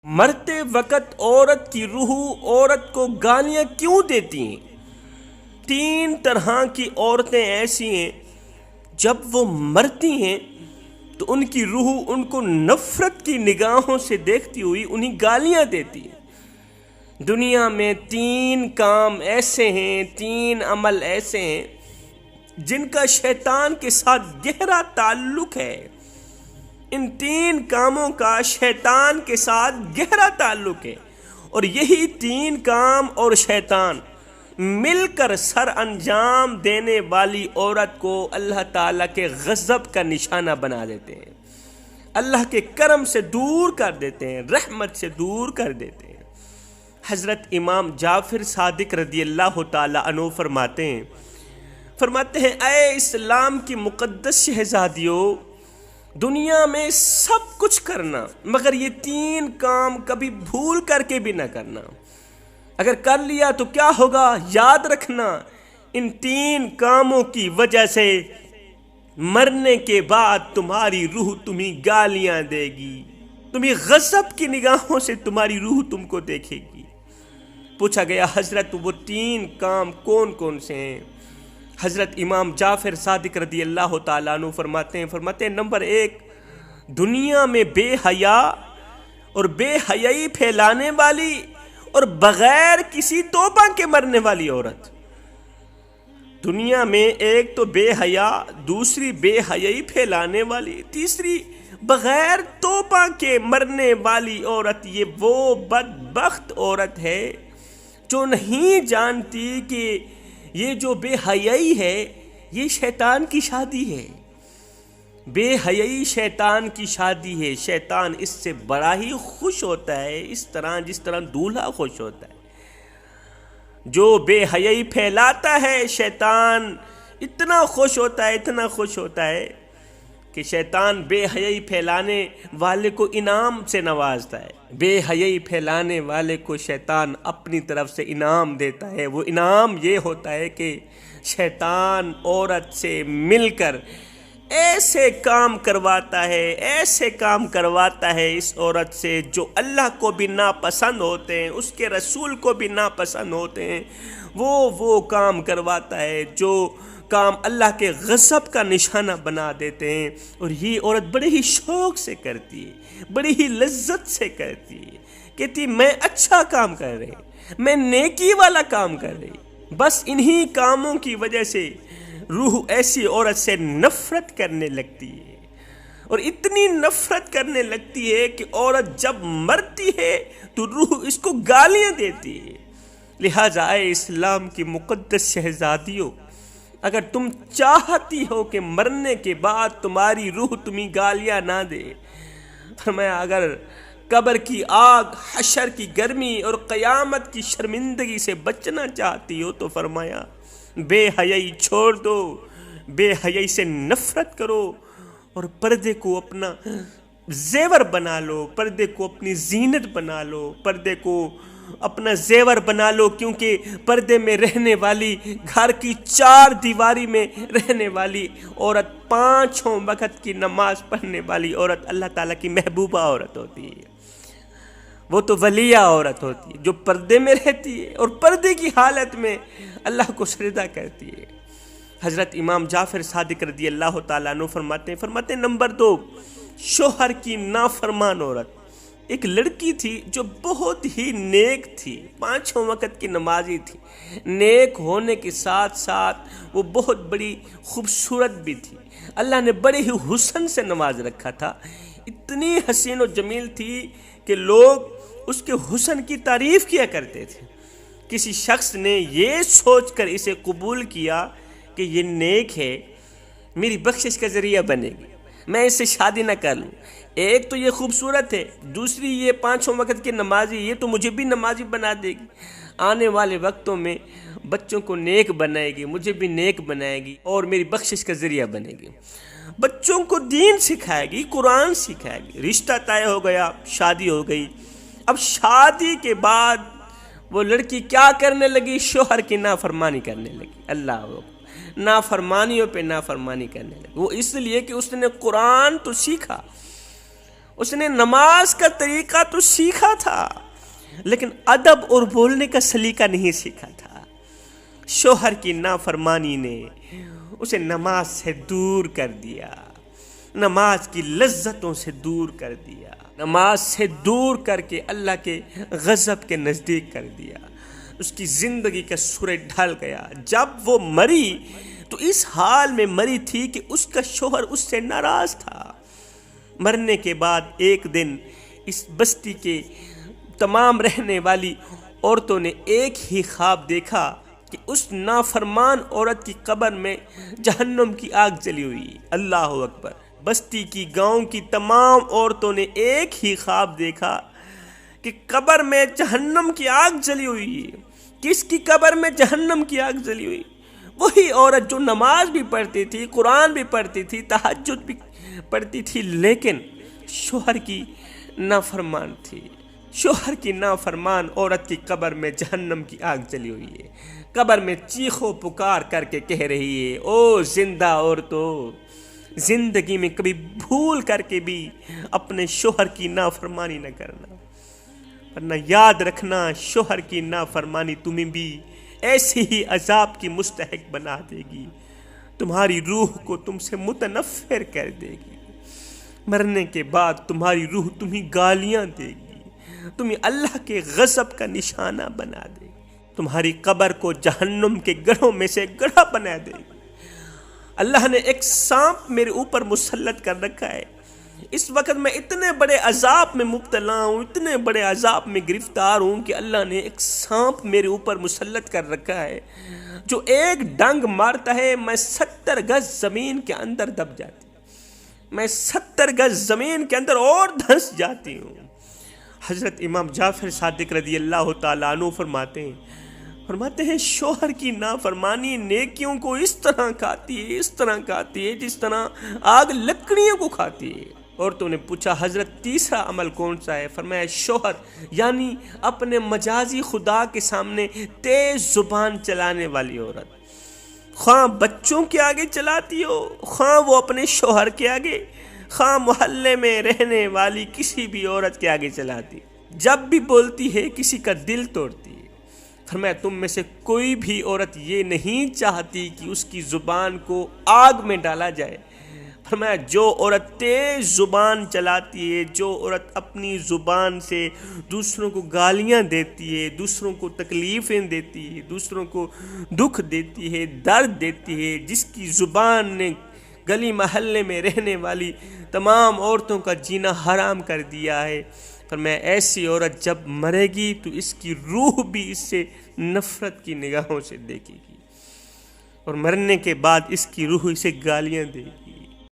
مرتے وقت عورت کی روح عورت کو گالیاں کیوں دیتی ہیں؟ 3 طرح کی عورتیں ایسی ہیں، جب وہ مرتی ہیں تو ان کی روح ان کو نفرت کی نگاہوں سے دیکھتی ہوئی انہیں گالیاں دیتی ہے۔ دنیا میں 3 کام ایسے ہیں، 3 عمل ایسے ہیں جن کا شیطان کے ساتھ گہرا تعلق ہے۔ ان 3 کاموں کا شیطان کے ساتھ گہرا تعلق ہے، اور یہی 3 کام اور شیطان مل کر سر انجام دینے والی عورت کو اللہ تعالیٰ کے غضب کا نشانہ بنا دیتے ہیں، اللہ کے کرم سے دور کر دیتے ہیں، رحمت سے دور کر دیتے ہیں۔ حضرت امام جعفر صادق رضی اللہ تعالیٰ عنہ فرماتے ہیں اے اسلام کی مقدس شہزادیوں، دنیا میں سب کچھ کرنا مگر یہ 3 کام کبھی بھول کر کے بھی نہ کرنا۔ اگر کر لیا تو کیا ہوگا؟ یاد رکھنا، ان 3 کاموں کی وجہ سے مرنے کے بعد تمہاری روح تمہیں گالیاں دے گی، تمہیں غضب کی نگاہوں سے تمہاری روح تم کو دیکھے گی۔ پوچھا گیا حضرت وہ 3 کام کون کون سے ہیں؟ حضرت امام جعفر صادق رضی اللہ تعالیٰ عنہ فرماتے ہیں نمبر 1، دنیا میں بے حیا اور بے حیائی پھیلانے والی اور بغیر کسی توبہ کے مرنے والی عورت۔ دنیا میں ایک تو بے حیا، دوسری بے حیائی پھیلانے والی، تیسری بغیر توبہ کے مرنے والی عورت۔ یہ وہ بدبخت عورت ہے جو نہیں جانتی کہ یہ جو بے حیائی ہے یہ شیطان کی شادی ہے۔ بے حیائی شیطان کی شادی ہے، شیطان اس سے بڑا ہی خوش ہوتا ہے، جس طرح دولہا خوش ہوتا ہے۔ جو بے حیائی پھیلاتا ہے شیطان اتنا خوش ہوتا ہے کہ شیطان بے حیائی پھیلانے والے کو انعام سے نوازتا ہے۔ بے حیائی پھیلانے والے کو شیطان اپنی طرف سے انعام دیتا ہے۔ وہ انعام یہ ہوتا ہے کہ شیطان عورت سے مل کر ایسے کام کرواتا ہے اس عورت سے جو اللہ کو بھی ناپسند ہوتے ہیں، اس کے رسول کو بھی ناپسند ہوتے ہیں۔ وہ کام کرواتا ہے جو کام اللہ کے غضب کا نشانہ بنا دیتے ہیں، اور یہ عورت بڑے ہی شوق سے کرتی ہے، بڑی ہی لذت سے کرتی ہے، کہتی میں اچھا کام کر رہی، میں نیکی والا کام کر رہی۔ بس انہی کاموں کی وجہ سے روح ایسی عورت سے نفرت کرنے لگتی ہے، اور اتنی نفرت کرنے لگتی ہے کہ عورت جب مرتی ہے تو روح اس کو گالیاں دیتی ہے۔ لہٰذا اے اسلام کی مقدس شہزادیوں، اگر تم چاہتی ہو کہ مرنے کے بعد تمہاری روح تمہیں گالیاں نہ دے، فرمایا اگر قبر کی آگ، حشر کی گرمی اور قیامت کی شرمندگی سے بچنا چاہتی ہو تو فرمایا بے حیائی چھوڑ دو، بے حیائی سے نفرت کرو، اور پردے کو اپنا زیور بنا لو، پردے کو اپنی زینت بنا لو، پردے کو اپنا زیور بنا لو، کیونکہ پردے میں رہنے والی، گھر کی 4 دیواری میں رہنے والی عورت، 5 وقت کی نماز پڑھنے والی عورت اللہ تعالیٰ کی محبوبہ عورت ہوتی ہے۔ وہ تو ولیہ عورت ہوتی ہے جو پردے میں رہتی ہے اور پردے کی حالت میں اللہ کو سجدہ کرتی ہے۔ حضرت امام جعفر صادق رضی اللہ تعالیٰ عنہ فرماتے ہیں نمبر 2، شوہر کی نافرمان عورت۔ ایک لڑکی تھی جو بہت ہی نیک تھی، 5 وقت کی نمازی تھی، نیک ہونے کے ساتھ ساتھ وہ بہت بڑی خوبصورت بھی تھی، اللہ نے بڑے ہی حسن سے نواز رکھا تھا، اتنی حسین و جمیل تھی کہ لوگ اس کے حسن کی تعریف کیا کرتے تھے۔ کسی شخص نے یہ سوچ کر اسے قبول کیا کہ یہ نیک ہے، میری بخشش کا ذریعہ بنے گی، میں اس سے شادی نہ کر لوں، ایک تو یہ خوبصورت ہے، دوسری یہ 5 وقت کی نمازی، یہ تو مجھے بھی نمازی بنا دے گی، آنے والے وقتوں میں بچوں کو نیک بنائے گی، مجھے بھی نیک بنائے گی اور میری بخشش کا ذریعہ بنے گی، بچوں کو دین سکھائے گی، قرآن سکھائے گی۔ رشتہ طے ہو گیا، شادی ہو گئی۔ اب شادی کے بعد وہ لڑکی کیا کرنے لگی؟ شوہر کی نافرمانی کرنے لگی، اللہ نافرمانیوں پہ نافرمانی کرنے لگی۔ وہ اس لیے کہ اس نے قرآن تو سیکھا، اس نے نماز کا طریقہ تو سیکھا تھا لیکن ادب اور بولنے کا سلیقہ نہیں سیکھا تھا۔ شوہر کی نافرمانی نے اسے نماز سے دور کر دیا، نماز کی لذتوں سے دور کر دیا، نماز سے دور کر کے اللہ کے غضب کے نزدیک کر دیا۔ اس کی زندگی کا سورج ڈھل گیا۔ جب وہ مری تو اس حال میں مری تھی کہ اس کا شوہر اس سے ناراض تھا۔ مرنے کے بعد ایک دن اس بستی کے تمام رہنے والی عورتوں نے ایک ہی خواب دیکھا کہ اس نافرمان عورت کی قبر میں جہنم کی آگ جلی ہوئی۔ اللہ اکبر! بستی کی، گاؤں کی تمام عورتوں نے ایک ہی خواب دیکھا کہ قبر میں جہنم کی آگ جلی ہوئی ہے۔ کس کی قبر میں جہنم کی آگ جلی ہوئی؟ وہی عورت جو نماز بھی پڑھتی تھی، قرآن بھی پڑھتی تھی، تہجد بھی پڑھتی تھی، لیکن شوہر کی نافرمان تھی۔ شوہر کی نافرمان عورت کی قبر میں جہنم کی آگ جلی ہوئی ہے۔ قبر میں چیخو پکار کر کے کہہ رہی ہے، او زندہ عورتوں، زندگی میں کبھی بھول کر کے بھی اپنے شوہر کی نافرمانی نہ کرنا، ورنہ یاد رکھنا شوہر کی نافرمانی تمہیں بھی ایسے ہی عذاب کی مستحق بنا دے گی، تمہاری روح کو تم سے متنفر کر دے گی۔ مرنے کے بعد تمہاری روح تمہیں گالیاں دے گی، تمہیں اللہ کے غضب کا نشانہ بنا دے گی، تمہاری قبر کو جہنم کے گڑھوں میں سے گڑھا بنا دے گی۔ اللہ نے ایک سانپ میرے اوپر مسلط کر رکھا ہے۔ اس وقت میں اتنے بڑے عذاب میں مبتلا ہوں، اتنے بڑے عذاب میں گرفتار ہوں کہ اللہ نے ایک سانپ میرے اوپر مسلط کر رکھا ہے جو ایک ڈنگ مارتا ہے میں 70 گز زمین کے اندر دب جاتی ہوں، میں 70 گز زمین کے اندر اور دھنس جاتی ہوں۔ حضرت امام جعفر صادق رضی اللہ تعالیٰ عنہ فرماتے ہیں شوہر کی نافرمانی نیکیوں کو اس طرح کھاتی ہے، اس طرح کھاتی ہے جس طرح آگ لکڑیوں کو کھاتی ہے۔ عورتوں نے پوچھا حضرت تیسرا عمل کون سا ہے؟ فرمایا شوہر، یعنی اپنے مجازی خدا کے سامنے تیز زبان چلانے والی عورت، خواہ بچوں کے آگے چلاتی ہو، خواہ وہ اپنے شوہر کے آگے، خواہ محلے میں رہنے والی کسی بھی عورت کے آگے چلاتی، جب بھی بولتی ہے کسی کا دل توڑتی ہے۔ فرمایا تم میں سے کوئی بھی عورت یہ نہیں چاہتی کہ اس کی زبان کو آگ میں ڈالا جائے۔ فرمایا جو عورت تیز زبان چلاتی ہے، جو عورت اپنی زبان سے دوسروں کو گالیاں دیتی ہے، دوسروں کو تکلیفیں دیتی ہے، دوسروں کو دکھ دیتی ہے، درد دیتی ہے، جس کی زبان نے گلی محلے میں رہنے والی تمام عورتوں کا جینا حرام کر دیا ہے، فرمایا ایسی عورت جب مرے گی تو اس کی روح بھی اس سے نفرت کی نگاہوں سے دیکھے گی، اور مرنے کے بعد اس کی روح اسے گالیاں دے گی۔